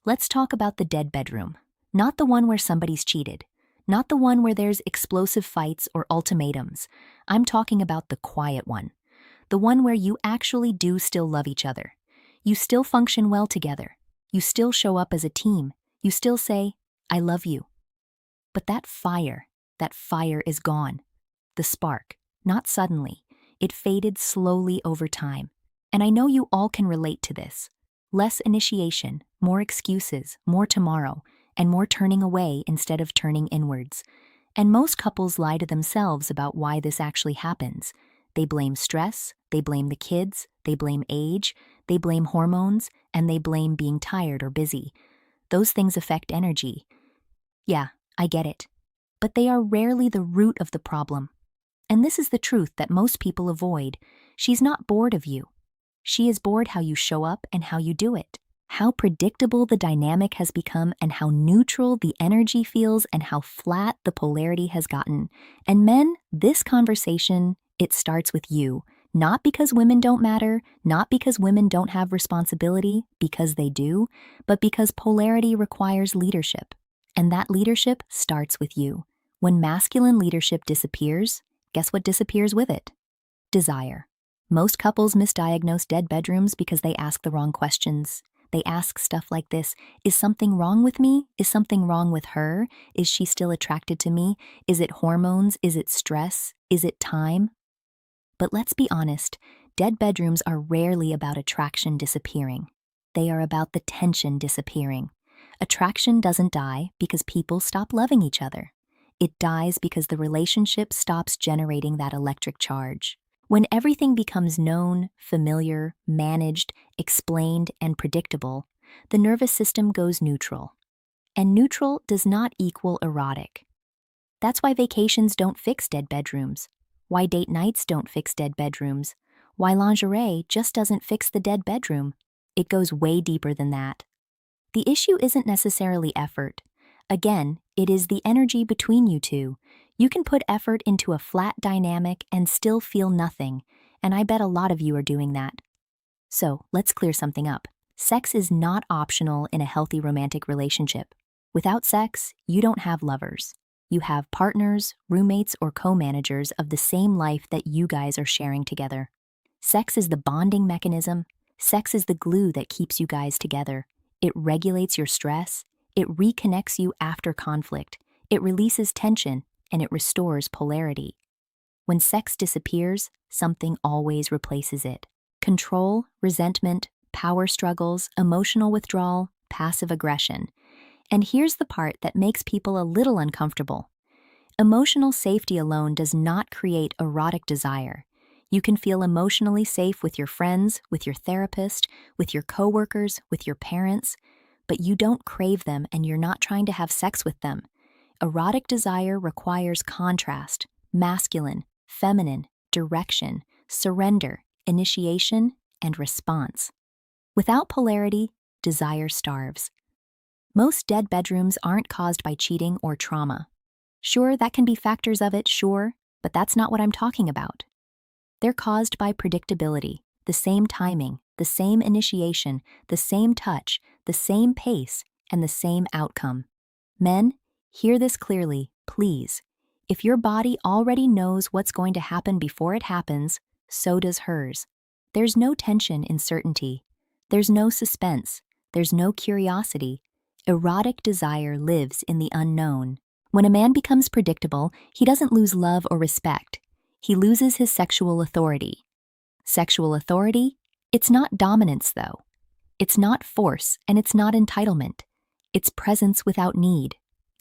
Let's talk about the dead bedroom. Not the one where somebody's cheated. Not the one where there's explosive fights or ultimatums. I'm talking about the quiet one. The one where you actually do still love each other. You still function well together. You still show up as a team. You still say, I love you. But that fire is gone. The spark, not suddenly. It faded slowly over time. And I know you all can relate to this. Less initiation, more excuses, more tomorrow, and more turning away instead of turning inwards. And most couples lie to themselves about why this actually happens. They blame stress, they blame the kids, they blame age, they blame hormones, and they blame being tired or busy. Those things affect energy. Yeah, I get it. But they are rarely the root of the problem. And this is the truth that most people avoid. She's not bored of you. She is bored how you show up and how you do it. How predictable the dynamic has become and how neutral the energy feels and how flat the polarity has gotten. And men, this conversation, it starts with you. Not because women don't matter, not because women don't have responsibility, because they do, but because polarity requires leadership. And that leadership starts with you. When masculine leadership disappears, guess what disappears with it? Desire. Most couples misdiagnose dead bedrooms because they ask the wrong questions. They ask stuff like this: is something wrong with me? Is something wrong with her? Is she still attracted to me? Is it hormones? Is it stress? Is it time? But let's be honest, dead bedrooms are rarely about attraction disappearing. They are about the tension disappearing. Attraction doesn't die because people stop loving each other. It dies because the relationship stops generating that electric charge. When everything becomes known, familiar, managed, explained, and predictable, the nervous system goes neutral. And neutral does not equal erotic. That's why vacations don't fix dead bedrooms. Why date nights don't fix dead bedrooms. Why lingerie just doesn't fix the dead bedroom. It goes way deeper than that. The issue isn't necessarily effort. Again, it is the energy between you two. You can put effort into a flat dynamic and still feel nothing, and I bet a lot of you are doing that. So, let's clear something up. Sex is not optional in a healthy romantic relationship. Without sex, you don't have lovers. You have partners, roommates, or co-managers of the same life that you guys are sharing together. Sex is the bonding mechanism. Sex is the glue that keeps you guys together. It regulates your stress. It reconnects you after conflict. It releases tension, and it restores polarity. When sex disappears, something always replaces it. Control, resentment, power struggles, emotional withdrawal, passive aggression. And here's the part that makes people a little uncomfortable. Emotional safety alone does not create erotic desire. You can feel emotionally safe with your friends, with your therapist, with your coworkers, with your parents, but you don't crave them and you're not trying to have sex with them. Erotic desire requires contrast, masculine, feminine, direction, surrender, initiation, and response. Without polarity, desire starves. Most dead bedrooms aren't caused by cheating or trauma. Sure, that can be factors of it, sure, but that's not what I'm talking about. They're caused by predictability, the same timing, the same initiation, the same touch, the same pace, and the same outcome. Men, hear this clearly, please. If your body already knows what's going to happen before it happens, so does hers. There's no tension in certainty. There's no suspense. There's no curiosity. Erotic desire lives in the unknown. When a man becomes predictable, he doesn't lose love or respect. He loses his sexual authority. Sexual authority? It's not dominance, though. It's not force, and it's not entitlement. It's presence without need.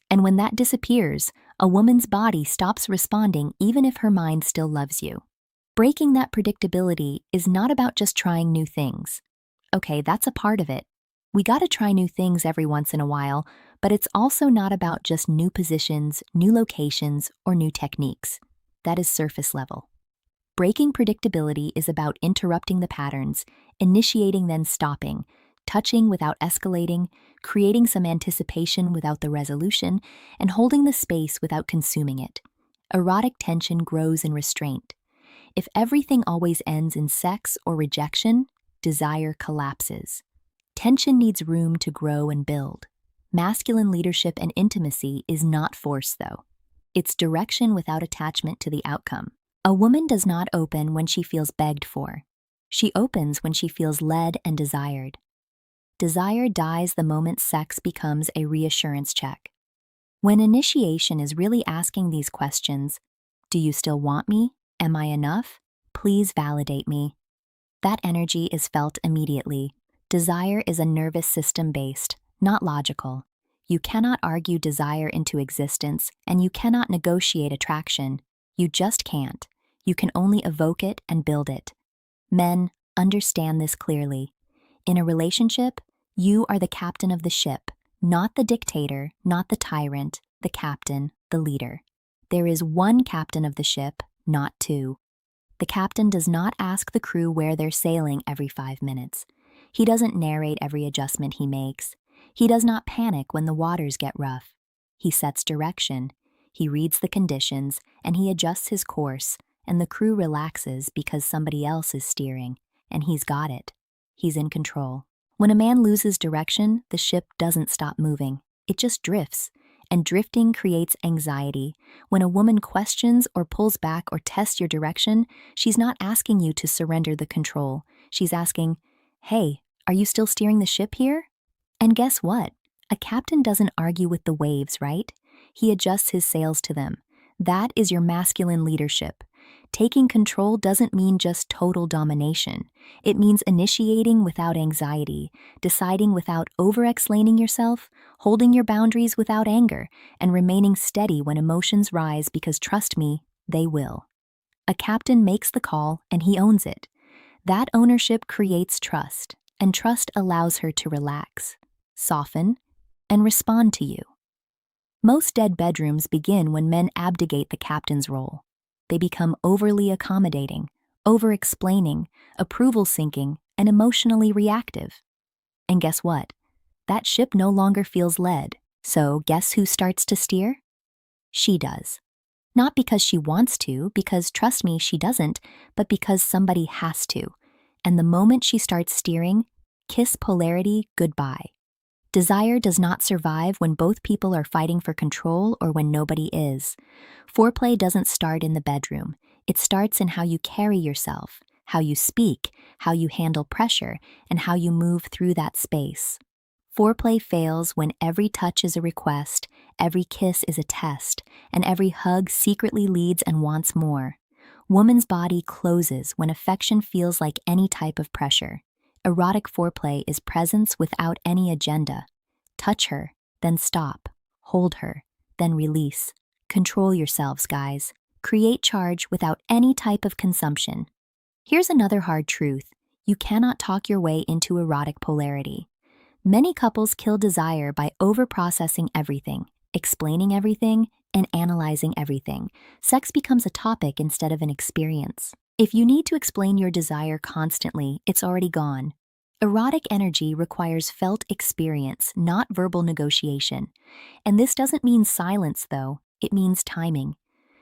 And when that disappears, a woman's body stops responding even if her mind still loves you. Breaking that predictability is not about just trying new things. Okay, that's a part of it. We gotta try new things every once in a while, but it's also not about just new positions, new locations, or new techniques. That is surface level. Breaking predictability is about interrupting the patterns, initiating then stopping, touching without escalating, creating some anticipation without the resolution, and holding the space without consuming it. Erotic tension grows in restraint. If everything always ends in sex or rejection, desire collapses. Tension needs room to grow and build. Masculine leadership and intimacy is not force, though. It's direction without attachment to the outcome. A woman does not open when she feels begged for. She opens when she feels led and desired. Desire dies the moment sex becomes a reassurance check. When initiation is really asking these questions, do you still want me? Am I enough? Please validate me. That energy is felt immediately. Desire is a nervous system based, not logical. You cannot argue desire into existence, and you cannot negotiate attraction. You just can't. You can only evoke it and build it. Men, understand this clearly. In a relationship, you are the captain of the ship, not the dictator, not the tyrant, the captain, the leader. There is one captain of the ship, not two. The captain does not ask the crew where they're sailing every 5 minutes. He doesn't narrate every adjustment he makes. He does not panic when the waters get rough. He sets direction, he reads the conditions, and he adjusts his course, and the crew relaxes because somebody else is steering, and he's got it. He's in control. When a man loses direction, the ship doesn't stop moving. It just drifts, and drifting creates anxiety. When a woman questions or pulls back or tests your direction, she's not asking you to surrender the control. She's asking, hey, are you still steering the ship here? And guess what? A captain doesn't argue with the waves, right? He adjusts his sails to them. That is your masculine leadership. Taking control doesn't mean just total domination. It means initiating without anxiety, deciding without over-explaining yourself, holding your boundaries without anger, and remaining steady when emotions rise because trust me, they will. A captain makes the call and he owns it. That ownership creates trust, and trust allows her to relax, soften, and respond to you. Most dead bedrooms begin when men abdicate the captain's role. They become overly accommodating, over-explaining, approval-seeking, and emotionally reactive. And guess what? That ship no longer feels led, so guess who starts to steer? She does. Not because she wants to, because trust me, she doesn't, but because somebody has to. And the moment she starts steering, kiss polarity goodbye. Desire does not survive when both people are fighting for control or when nobody is. Foreplay doesn't start in the bedroom. It starts in how you carry yourself, how you speak, how you handle pressure, and how you move through that space. Foreplay fails when every touch is a request, every kiss is a test, and every hug secretly leads and wants more. Woman's body closes when affection feels like any type of pressure. Erotic foreplay is presence without any agenda. Touch her, then stop. Hold her, then release. Control yourselves, guys. Create charge without any type of consumption. Here's another hard truth. You cannot talk your way into erotic polarity. Many couples kill desire by overprocessing everything, explaining everything, and analyzing everything. Sex becomes a topic instead of an experience. If you need to explain your desire constantly, it's already gone. Erotic energy requires felt experience, not verbal negotiation. And this doesn't mean silence, though. It means timing.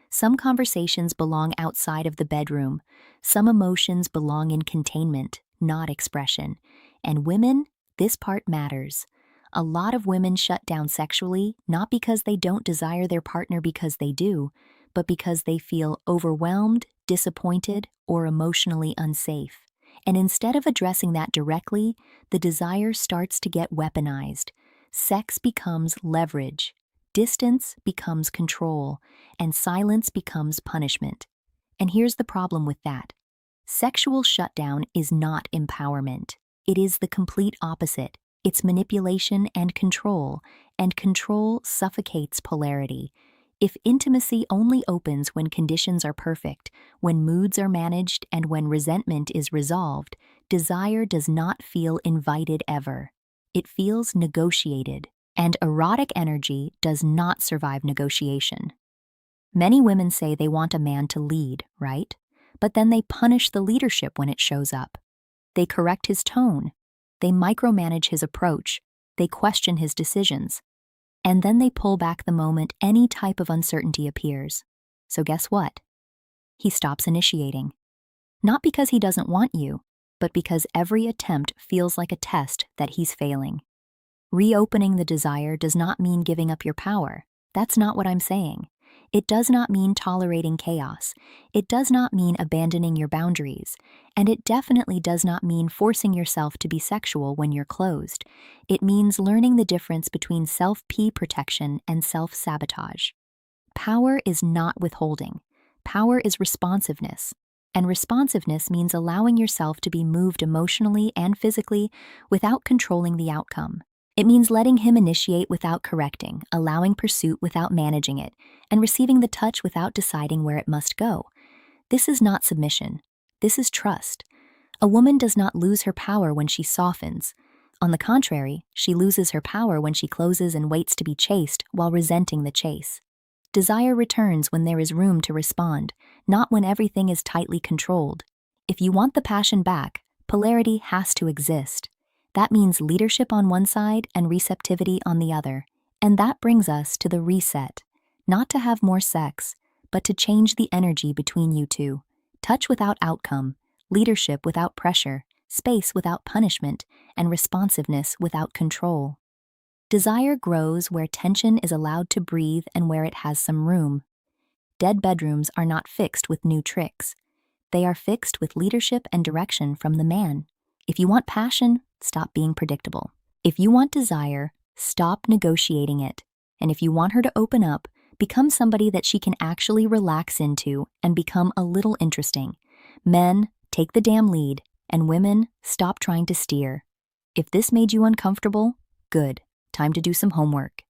Some conversations belong outside of the bedroom. Some emotions belong in containment, not expression. And women, this part matters. A lot of women shut down sexually, not because they don't desire their partner because they do, but because they feel overwhelmed, disappointed, or emotionally unsafe. And instead of addressing that directly, the desire starts to get weaponized. Sex becomes leverage, distance becomes control, and silence becomes punishment. And here's the problem with that. Sexual shutdown is not empowerment. It is the complete opposite. It's manipulation and control suffocates polarity. If intimacy only opens when conditions are perfect, when moods are managed, and when resentment is resolved, desire does not feel invited ever. It feels negotiated, and erotic energy does not survive negotiation. Many women say they want a man to lead, right? But then they punish the leadership when it shows up. They correct his tone. They micromanage his approach. They question his decisions. And then they pull back the moment any type of uncertainty appears. So guess what? He stops initiating. Not because he doesn't want you, but because every attempt feels like a test that he's failing. Reopening the desire does not mean giving up your power. That's not what I'm saying. It does not mean tolerating chaos. It does not mean abandoning your boundaries. And it definitely does not mean forcing yourself to be sexual when you're closed. It means learning the difference between self-pee protection and self-sabotage. Power is not withholding. Power is responsiveness. And responsiveness means allowing yourself to be moved emotionally and physically without controlling the outcome. It means letting him initiate without correcting, allowing pursuit without managing it, and receiving the touch without deciding where it must go. This is not submission. This is trust. A woman does not lose her power when she softens. On the contrary, she loses her power when she closes and waits to be chased while resenting the chase. Desire returns when there is room to respond, not when everything is tightly controlled. If you want the passion back, polarity has to exist. That means leadership on one side and receptivity on the other. And that brings us to the reset. Not to have more sex, but to change the energy between you two. Touch without outcome, leadership without pressure, space without punishment, and responsiveness without control. Desire grows where tension is allowed to breathe and where it has some room. Dead bedrooms are not fixed with new tricks. They are fixed with leadership and direction from the man. If you want passion, stop being predictable. If you want desire, stop negotiating it. And if you want her to open up, become somebody that she can actually relax into and become a little interesting. Men, take the damn lead, and women, stop trying to steer. If this made you uncomfortable, good. Time to do some homework.